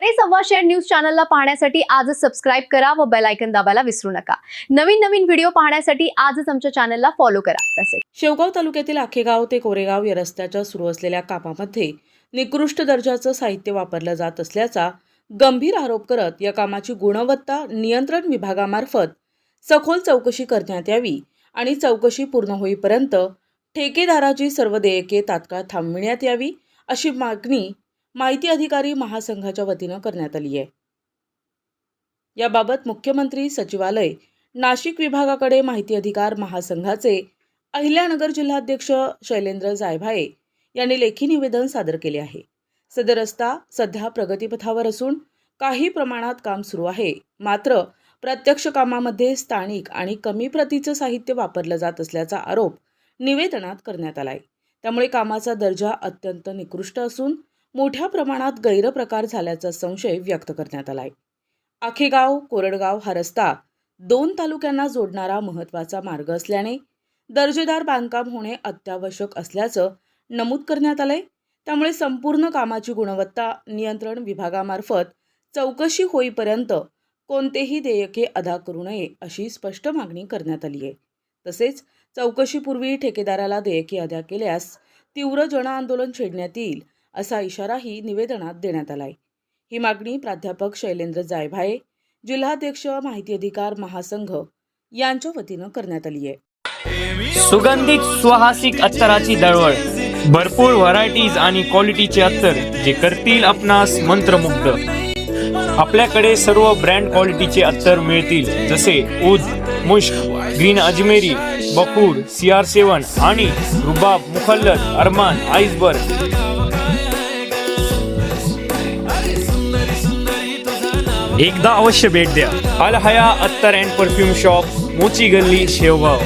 मराठी संवाद share news चॅनलला पाहण्यासाठी आजच सबस्क्राइब करा व बेल आयकॉन दाबायला विसरू नका। नवीन व्हिडिओ पाहण्यासाठी आजच आमच्या चॅनलला फॉलो करा। तसेच शेवगाव तालुक्यातील आखेगाव ते कोरेगाव या रस्त्याच्या सुरू असलेल्या कामामध्ये निकृष्ट दर्जाचं साहित्य वापरलं जात असल्याचा गंभीर आरोप करत या कामाची गुणवत्ता नियंत्रण विभागामार्फत सखोल चौकशी करण्यात यावी आणि चौकशी पूर्ण होईपर्यंत ठेकेदाराची सर्व देयके तात्काळ थांबविण्यात यावी अशी मागणी माहिती अधिकारी महासंघाच्या वतीनं करण्यात आली आहे। याबाबत मुख्यमंत्री सचिवालय नाशिक विभागाकडे माहिती अधिकार महासंघाचे अहिल्यानगर जिल्हाध्यक्ष शैलेंद्र जायभाये यांनी लेखी निवेदन सादर केले आहे। सदर रस्ता सध्या प्रगतीपथावर असून काही प्रमाणात काम सुरू आहे, मात्र प्रत्यक्ष कामामध्ये स्थानिक आणि कमी प्रतीचं साहित्य वापरलं जात असल्याचा आरोप निवेदनात करण्यात आलाय। त्यामुळे कामाचा दर्जा अत्यंत निकृष्ट असून मोठ्या प्रमाणात गैरप्रकार झाल्याचा संशय व्यक्त करण्यात आलाय। आखेगाव कोरडगाव हा रस्ता 2 तालुक्यांना जोडणारा महत्त्वाचा मार्ग असल्याने दर्जेदार बांधकाम होणे अत्यावश्यक असल्याचं नमूद करण्यात आलंय। त्यामुळे संपूर्ण कामाची गुणवत्ता नियंत्रण विभागामार्फत चौकशी होईपर्यंत कोणतेही देयके अदा करू नये अशी स्पष्ट मागणी करण्यात आली आहे। तसेच चौकशीपूर्वी ठेकेदाराला देयके अदा केल्यास तीव्र जनआंदोलन छेडण्यात येईल असा इशाराही निवेदनात देण्यात आलाय। ही मागणी प्राध्यापक शैलेंद्र जायभाये, जिल्हाध्यक्ष माहिती अधिकार महासंघ यांच्या वतीनं करण्यात आली आहे। सुगंधित सुहासिक अत्तराची दळवळ, भरपूर व्हरायटीज आणि क्वालिटीचे अत्तर जे करतील आपणास मंत्रमुग्ध। आपल्याकडे सर्व ब्रँड क्वालिटीचे अत्तर मिळतील, जसे उद, मुश्क, ग्रीन अजमेरी, बखूड, CR7 आणि रुबाब, मुखल्लद, अरमान, आइसबर्ग। एकदा अवश्य भेट द्या। अल हया अत्तर अँड परफ्यूम शॉप, मोची गल्ली, शेवगाव।